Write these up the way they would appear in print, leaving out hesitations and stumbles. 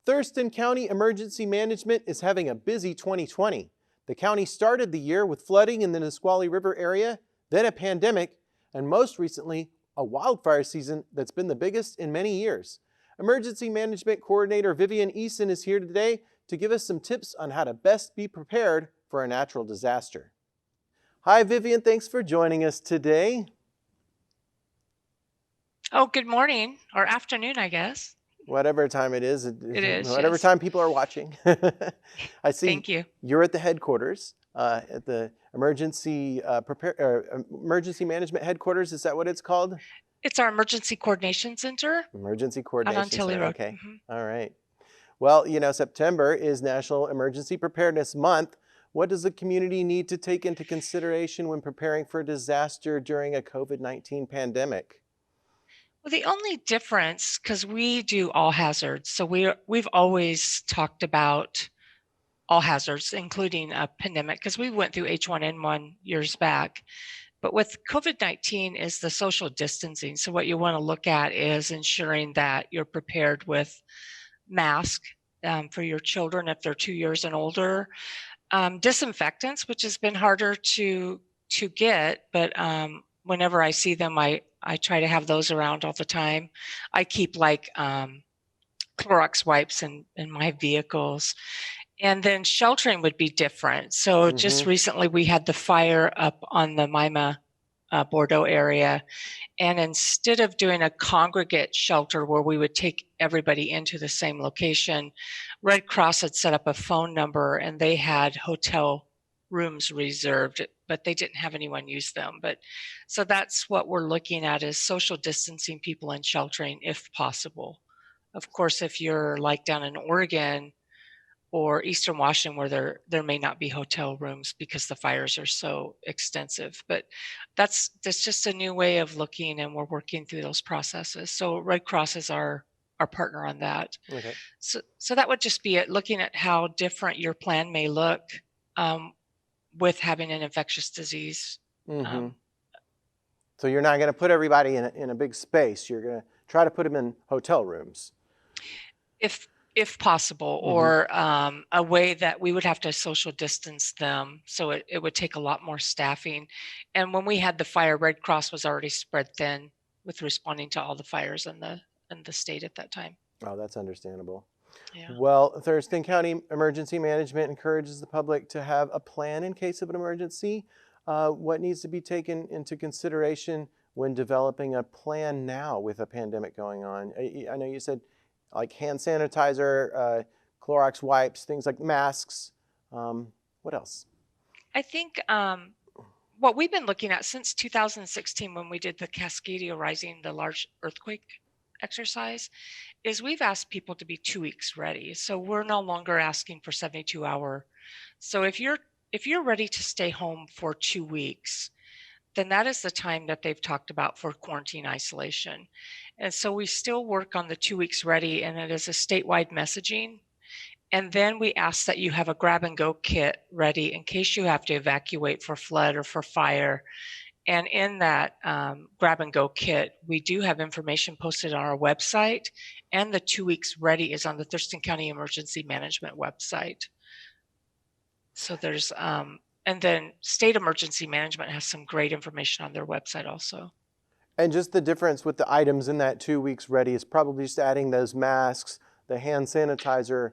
Thurston County Emergency Management is having a busy 2020. The county started the year with flooding in the Nisqually River area, then a pandemic, and most recently, a wildfire season that's been the biggest in many years. Emergency Management Coordinator Vivian Eason is here today to give us some tips on how to best be prepared for a natural disaster. Hi, Vivian. Thanks for joining us today. Oh, good morning or afternoon, I guess. Whatever time it is, It is, whatever yes. time people are watching. I see Thank you. you're at the headquarters, at the emergency management headquarters. Is that what it's called? It's our Emergency Coordination Center Emergency out on Coordination Tilly Center. Road. Okay. All right. Well, September is National Emergency Preparedness Month. What does the community need to take into consideration when preparing for a disaster during a COVID-19 pandemic? Well, the only difference, because we do all hazards, so we've always talked about all hazards, including a pandemic, because we went through H1N1 years back. But with COVID-19 is the social distancing. So what you want to look at is ensuring that you're prepared with masks for your children if they're 2 years and older. Disinfectants, which has been harder to get, but whenever I see them, I try to have those around all the time. I keep like Clorox wipes in my vehicles. And then sheltering would be different. So just recently we had the fire up on the Mima Bordeaux area. And instead of doing a congregate shelter where we would take everybody into the same location, Red Cross had set up a phone number and they had hotel rooms reserved, but they didn't have anyone use them. But so that's what we're looking at, is social distancing people and sheltering if possible. Of course, if you're like down in Oregon or Eastern Washington, where there may not be hotel rooms because the fires are so extensive. But that's just a new way of looking, and we're working through those processes. So Red Cross is our partner on that. Okay. So that would just be it, looking at how different your plan may look with having an infectious disease. So you're not going to put everybody in a big space. You're going to try to put them in hotel rooms. If possible, or a way that we would have to social distance them. So it would take a lot more staffing. And when we had the fire, Red Cross was already spread thin with responding to all the fires in the state at that time. Oh, that's understandable. Yeah. Well, Thurston County Emergency Management encourages the public to have a plan in case of an emergency. What needs to be taken into consideration when developing a plan now with a pandemic going on? I know you said like hand sanitizer, Clorox wipes, things like masks. What else? I think what we've been looking at since 2016, when we did the Cascadia Rising, the large earthquake exercise, is we've asked people to be 2 weeks ready. So we're no longer asking for 72-hour. So if you're ready to stay home for 2 weeks, then that is the time that they've talked about for quarantine isolation. And so we still work on the 2 weeks ready, and it is a statewide messaging. And then we ask that you have a grab and go kit ready in case you have to evacuate for flood or for fire. And in that grab and go kit, we do have information posted on our website, and the 2 weeks ready is on the Thurston County Emergency Management website. So there's, and then State Emergency Management has some great information on their website also. And just the difference with the items in that 2 weeks ready is probably just adding those masks, the hand sanitizer,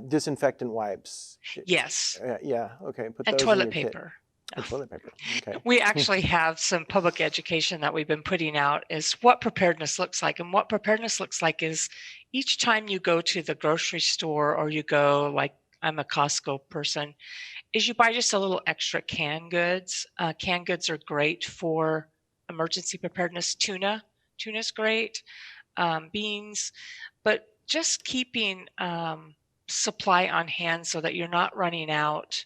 disinfectant wipes. Yes. Yeah, okay. Put and those toilet in your paper. kit. And toilet paper, okay. We actually have some public education that we've been putting out, is what preparedness looks like. And what preparedness looks like is each time you go to the grocery store, or you go, like I'm a Costco person, is you buy just a little extra canned goods. Canned goods are great for emergency preparedness. Tuna's great, beans, but just keeping supply on hand so that you're not running out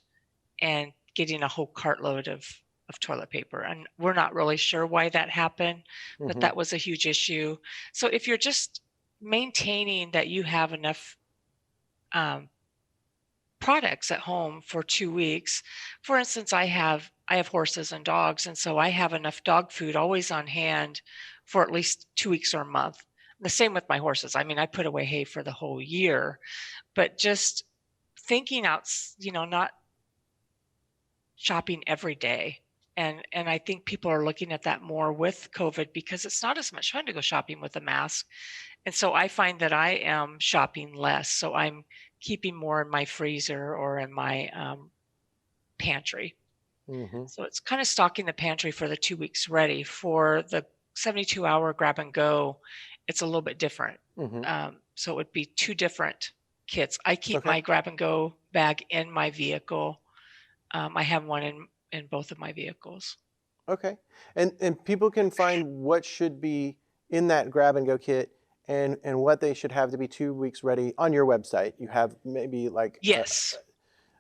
and getting a whole cartload of toilet paper. And we're not really sure why that happened, but that was a huge issue. So if you're just maintaining that you have enough products at home for 2 weeks. For instance, I have horses and dogs, and so I have enough dog food always on hand for at least 2 weeks or a month. The same with my horses. I mean, I put away hay for the whole year, but just thinking out, not shopping every day. And I think people are looking at that more with COVID because it's not as much fun to go shopping with a mask. And so I find that I am shopping less. So I'm keeping more in my freezer or in my pantry. Mm-hmm. So it's kind of stocking the pantry for the 2 weeks ready. For the 72-hour grab and go, it's a little bit different. Mm-hmm. So it would be two different kits. I keep Okay. my grab and go bag in my vehicle. I have one in both of my vehicles. Okay. And people can find what should be in that grab and go kit and what they should have to be 2 weeks ready on your website. You have maybe like Yes.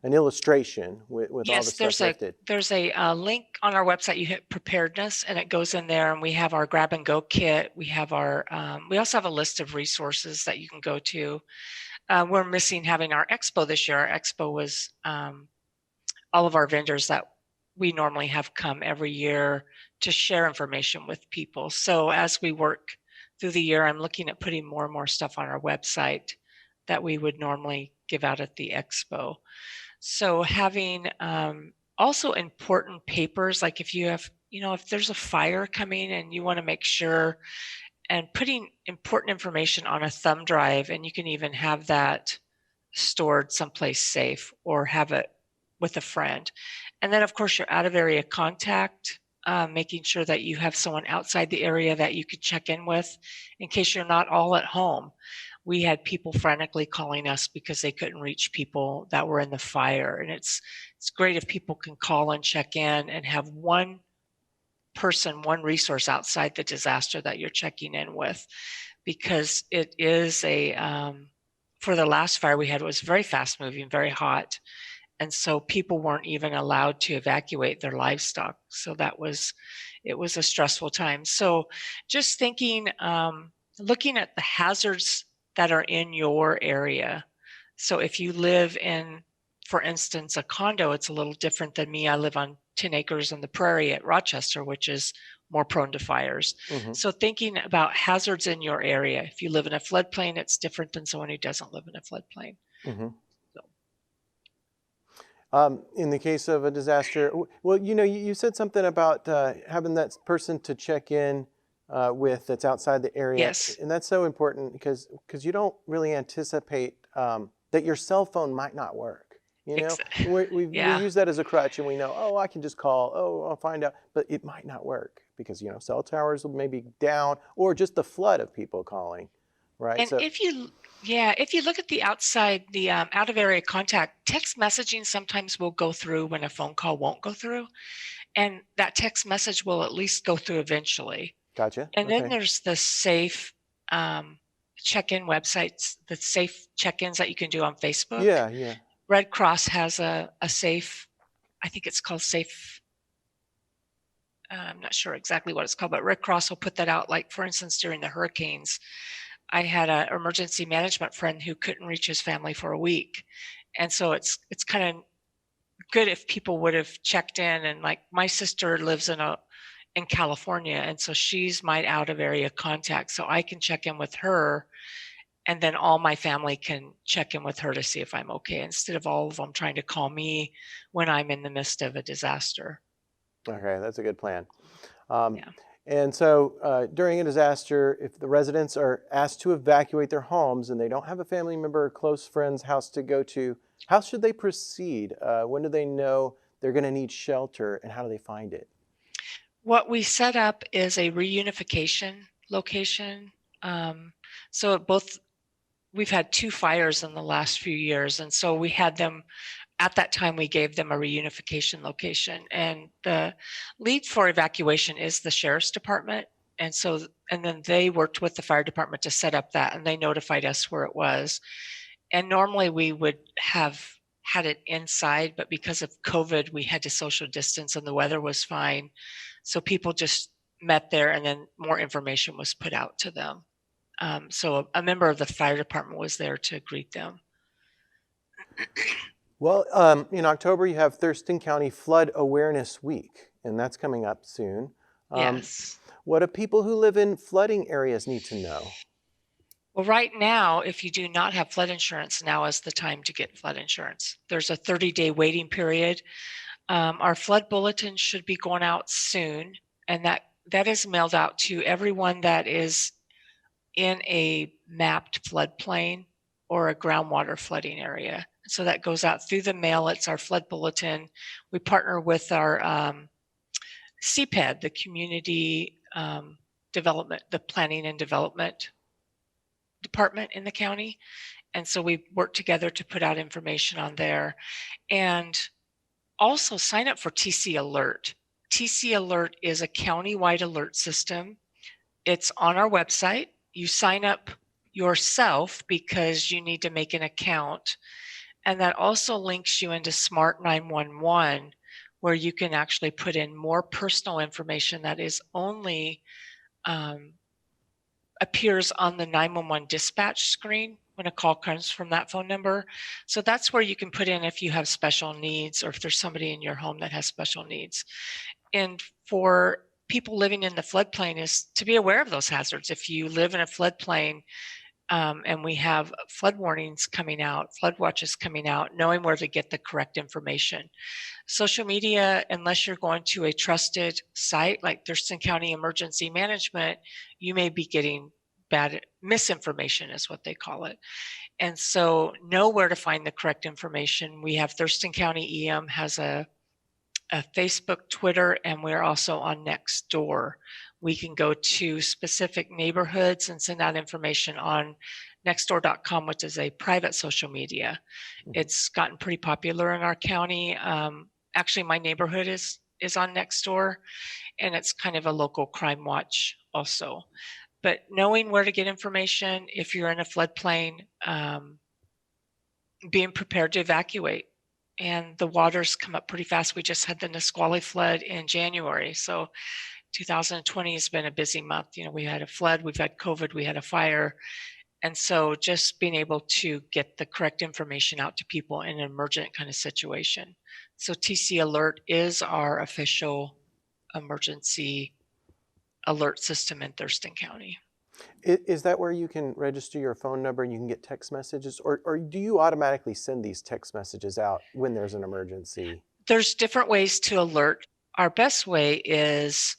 an illustration with all the Yes, stuff listed. there's a link on our website. You hit Preparedness, and it goes in there, and we have our grab and go kit. We have our we also have a list of resources that you can go to. We're missing having our expo this year. Our expo was all of our vendors that we normally have come every year to share information with people. So as we work through the year, I'm looking at putting more and more stuff on our website that we would normally give out at the expo. So having also important papers, like if you have, if there's a fire coming and you want to make sure, and putting important information on a thumb drive, and you can even have that stored someplace safe or have it with a friend. And then of course your out of area contact, making sure that you have someone outside the area that you could check in with in case you're not all at home. We had people frantically calling us because they couldn't reach people that were in the fire. And it's great if people can call and check in and have one person, one resource outside the disaster that you're checking in with, because it is for the last fire we had, it was very fast moving, very hot. And so people weren't even allowed to evacuate their livestock. So it was a stressful time. So just thinking, looking at the hazards that are in your area. So if you live in, for instance, a condo, it's a little different than me. I live on 10 acres in the prairie at Rochester, which is more prone to fires. Mm-hmm. So thinking about hazards in your area. If you live in a floodplain, it's different than someone who doesn't live in a floodplain. Mm-hmm. So. In the case of a disaster, well, you said something about having that person to check in with that's outside the area. Yes. And that's so important because you don't really anticipate that your cell phone might not work. We use that as a crutch, and we know, oh, I can just call, oh, I'll find out, but it might not work because cell towers may be down, or just the flood of people calling, right? And if you look at the outside, the out of area contact, text messaging sometimes will go through when a phone call won't go through, and that text message will at least go through eventually. Gotcha. And then there's the safe check-in websites, the safe check-ins that you can do on Facebook. Yeah. Red Cross has a safe, I think it's called Safe. I'm not sure exactly what it's called, but Red Cross will put that out. Like, for instance, during the hurricanes, I had an emergency management friend who couldn't reach his family for a week. And so it's kind of good if people would have checked in. And like, my sister lives in California, and so she's my out of area contact. So I can check in with her, and then all my family can check in with her to see if I'm okay, instead of all of them trying to call me when I'm in the midst of a disaster. Okay, that's a good plan. Yeah. And so during a disaster, if the residents are asked to evacuate their homes and they don't have a family member or close friend's house to go to, how should they proceed? When do they know they're going to need shelter, and how do they find it? What we set up is a reunification location. So we've had 2 fires in the last few years, and so we had them. At that time, we gave them a reunification location, and the lead for evacuation is the sheriff's department. And then they worked with the fire department to set up that, and they notified us where it was. And normally we would have had it inside, but because of COVID, we had to social distance, and the weather was fine. So people just met there, and then more information was put out to them. So a member of the fire department was there to greet them. Well, in October, you have Thurston County Flood Awareness Week, and that's coming up soon. Yes. What do people who live in flooding areas need to know? Well, right now, if you do not have flood insurance, now is the time to get flood insurance. There's a 30-day waiting period. Our flood bulletin should be going out soon, and that is mailed out to everyone that is in a mapped floodplain or a groundwater flooding area. So that goes out through the mail. It's our flood bulletin. We partner with our CPED, the Community Development, the Planning and Development Department in the county. And so we work together to put out information on there. And also sign up for TC Alert. TC Alert is a county-wide alert system. It's on our website. You sign up yourself because you need to make an account. And that also links you into Smart 911, where you can actually put in more personal information that is only appears on the 911 dispatch screen when a call comes from that phone number. So that's where you can put in if you have special needs or if there's somebody in your home that has special needs. And for people living in the floodplain is to be aware of those hazards. If you live in a floodplain and we have flood warnings coming out, flood watches coming out, knowing where to get the correct information. Social media, unless you're going to a trusted site like Thurston County Emergency Management, you may be getting bad misinformation is what they call it. And so know where to find the correct information. We have Thurston County EM has a Facebook, Twitter, and we're also on Nextdoor. We can go to specific neighborhoods and send out information on nextdoor.com, which is a private social media. It's gotten pretty popular in our county. Actually, my neighborhood is on Nextdoor, and it's kind of a local crime watch also. But knowing where to get information, if you're in a floodplain, being prepared to evacuate. And the waters come up pretty fast. We just had the Nisqually flood in January. So 2020 has been a busy month. You know, we had a flood, we've had COVID, we had a fire. And so just being able to get the correct information out to people in an emergent kind of situation. So TC Alert is our official emergency alert system in Thurston County. Is that where you can register your phone number and you can get text messages? Or do you automatically send these text messages out when there's an emergency? There's different ways to alert. Our best way is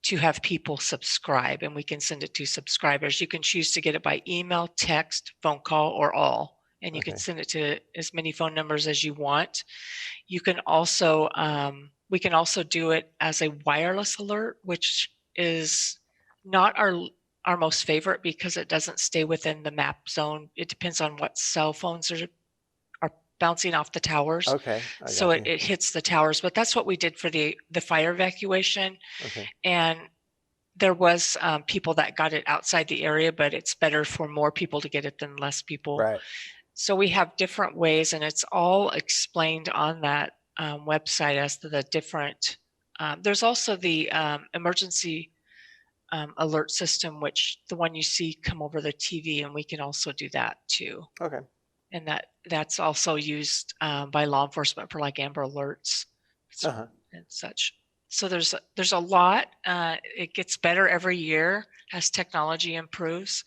to have people subscribe, and we can send it to subscribers. You can choose to get it by email, text, phone call, or all. And you can send it to as many phone numbers as you want. You can also, we can also do it as a wireless alert, which is not our most favorite because it doesn't stay within the map zone. It depends on what cell phones are bouncing off the towers. Okay. So it hits the towers, but that's what we did for the fire evacuation. Okay. And there was people that got it outside the area, but it's better for more people to get it than less people. Right. So we have different ways, and it's all explained on that website as to the different. There's also the emergency alert system, which the one you see come over the TV, and we can also do that too. Okay. And that's also used by law enforcement for like Amber Alerts and such. So there's a lot. It gets better every year as technology improves.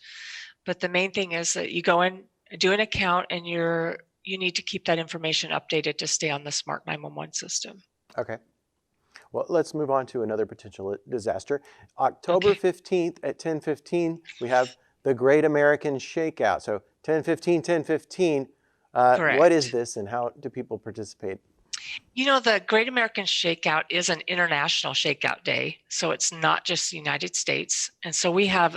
But the main thing is that you go in, do an account, and you need to keep that information updated to stay on the Smart 911 system. Okay. Well, let's move on to another potential disaster. October 15th at 10:15, we have the Great American Shakeout. So 10:15. What is this and how do people participate? You know, the Great American Shakeout is an international shakeout day. So it's not just the United States. And so we have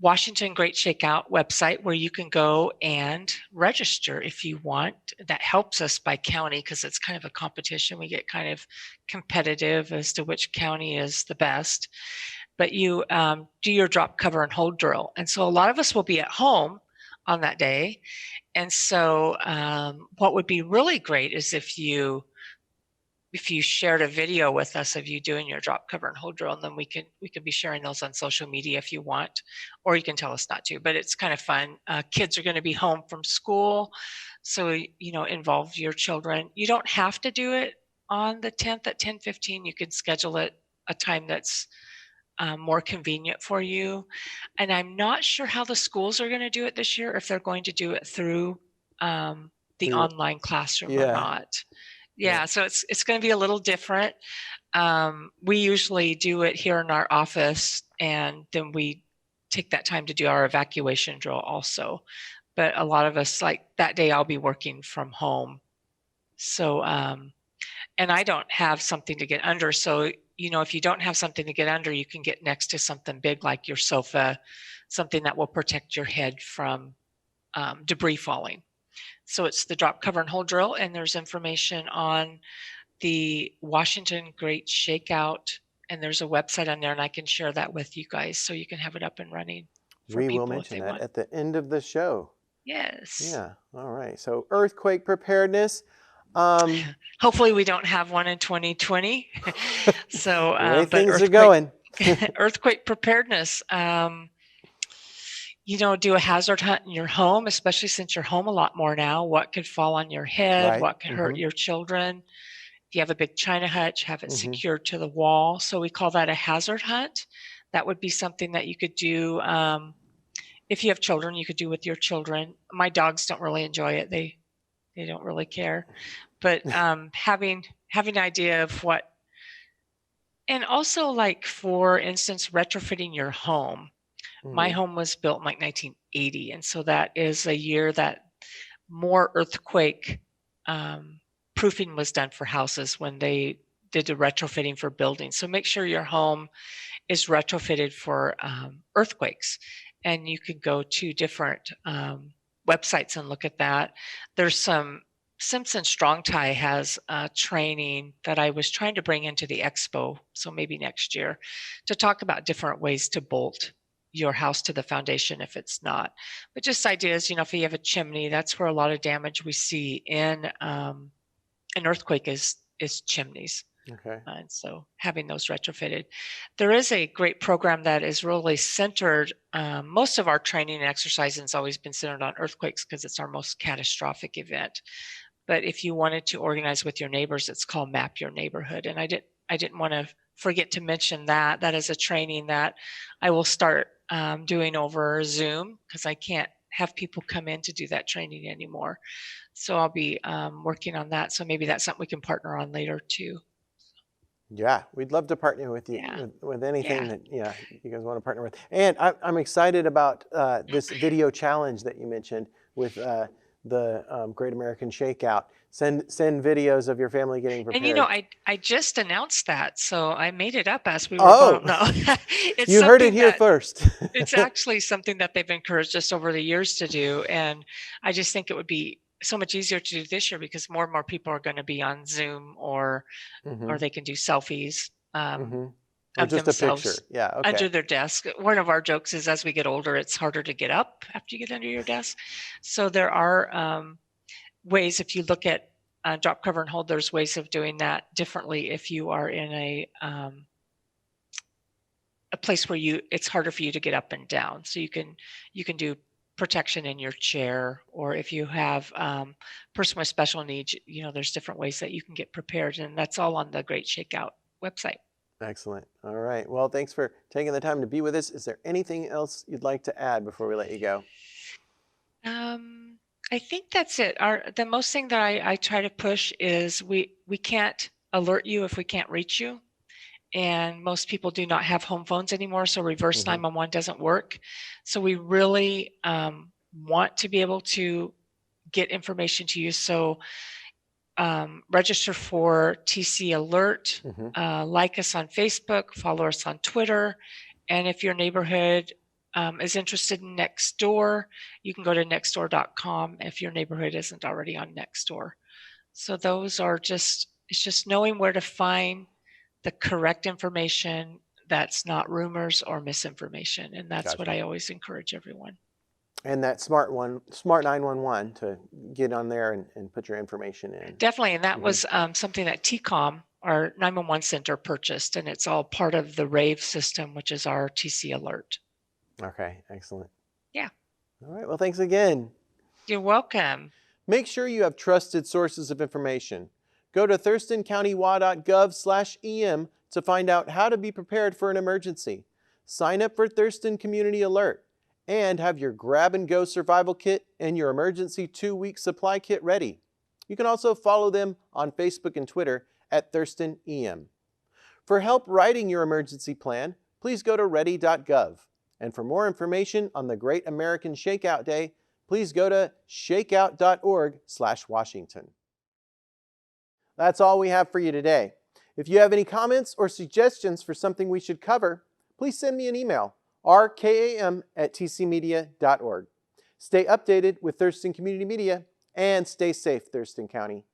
Washington Great Shakeout website where you can go and register if you want. That helps us by county because it's kind of a competition. We get kind of competitive as to which county is the best. But you do your drop, cover, and hold drill. And so a lot of us will be at home on that day. And so what would be really great is if you shared a video with us of you doing your drop, cover, and hold drill, and then we could be sharing those on social media if you want, or you can tell us not to, but it's kind of fun. Kids are going to be home from school, so involve your children. You don't have to do it on the 10th at 10:15. You can schedule it a time that's more convenient for you. And I'm not sure how the schools are going to do it this year, if they're going to do it through the online classroom or not. Yeah, so it's going to be a little different. We usually do it here in our office, and then we take that time to do our evacuation drill also. But a lot of us, like that day, I'll be working from home. So, and I don't have something to get under. So, if you don't have something to get under, you can get next to something big like your sofa, something that will protect your head from debris falling. So it's the drop, cover, and hold drill, and there's information on the Washington Great Shakeout, and there's a website on there, and I can share that with you guys so you can have it up and running for We people will if they mention that want. at the end of the show. Yes. Yeah. All right. So earthquake preparedness. Hopefully we don't have one in 2020. So the way things are going. Earthquake preparedness. Do a hazard hunt in your home, especially since you're home a lot more now. What could fall on your head? Right. What could hurt your children? If you have a big china hutch, have it secured to the wall. So we call that a hazard hunt. That would be something that you could do. If you have children, you could do with your children. My dogs don't really enjoy it. They don't really care. But having an idea of what, and also like, for instance, retrofitting your home. My home was built in like 1980, and so that is a year that more earthquake proofing was done for houses when they did the retrofitting for buildings. So make sure your home is retrofitted for earthquakes, and you can go to different websites and look at that. There's some Simpson Strong Tie has training that I was trying to bring into the expo, so maybe next year, to talk about different ways to bolt your house to the foundation if it's not. But just ideas, if you have a chimney, that's where a lot of damage we see in an earthquake is chimneys. Okay. And so having those retrofitted. There is a great program that is really centered. Most of our training and exercising has always been centered on earthquakes because it's our most catastrophic event. But if you wanted to organize with your neighbors, it's called Map Your Neighborhood. And I didn't want to forget to mention that. That is a training that I will start doing over Zoom, because I can't have people come in to do that training anymore. So I'll be working on that. So maybe that's something we can partner on later too. Yeah, we'd love to partner with you with anything that you guys want to partner with. And I'm excited about this video challenge that you mentioned with the Great American Shakeout. Send videos of your family getting prepared. And I just announced that, so I made it up as we were going. No, you heard it here first. It's actually something that they've encouraged us over the years to do, and I just think it would be so much easier to do this year because more and more people are going to be on Zoom, or they can do selfies or just themselves a picture, under their desk. One of our jokes is, as we get older, it's harder to get up after you get under your desk. So there are ways, if you look at drop, cover, and hold, there's ways of doing that differently if you are in a place where it's harder for you to get up and down. So you can do protection in your chair, or if you have person with special needs, there's different ways that you can get prepared, and that's all on the Great Shakeout website. Excellent. All right. Well, thanks for taking the time to be with us. Is there anything else you'd like to add before we let you go? I think that's it. The most thing that I try to push is we can't alert you if we can't reach you. And most people do not have home phones anymore, so reverse 911 doesn't work. So we really want to be able to get information to you. So register for TC Alert, like us on Facebook, follow us on Twitter, and if your neighborhood is interested in Nextdoor, you can go to nextdoor.com if your neighborhood isn't already on Nextdoor. So those are it's just knowing where to find the correct information that's not rumors or misinformation, and that's what I always encourage everyone. And that smart 911 to get on there and put your information in. Definitely, and that was something that TCOM, our 911 center, purchased, and it's all part of the RAVE system, which is our TC Alert. Okay, excellent. Yeah. All right, well, thanks again. You're welcome. Make sure you have trusted sources of information. Go to thurstoncountywa.gov/em to find out how to be prepared for an emergency. Sign up for Thurston Community Alert and have your grab-and-go survival kit and your emergency 2-week supply kit ready. You can also follow them on Facebook and Twitter at Thurston EM. For help writing your emergency plan, please go to ready.gov. And for more information on the Great American Shakeout Day, please go to shakeout.org/Washington. That's all we have for you today. If you have any comments or suggestions for something we should cover, please send me an email, rkam@tcmedia.org. Stay updated with Thurston Community Media and stay safe, Thurston County.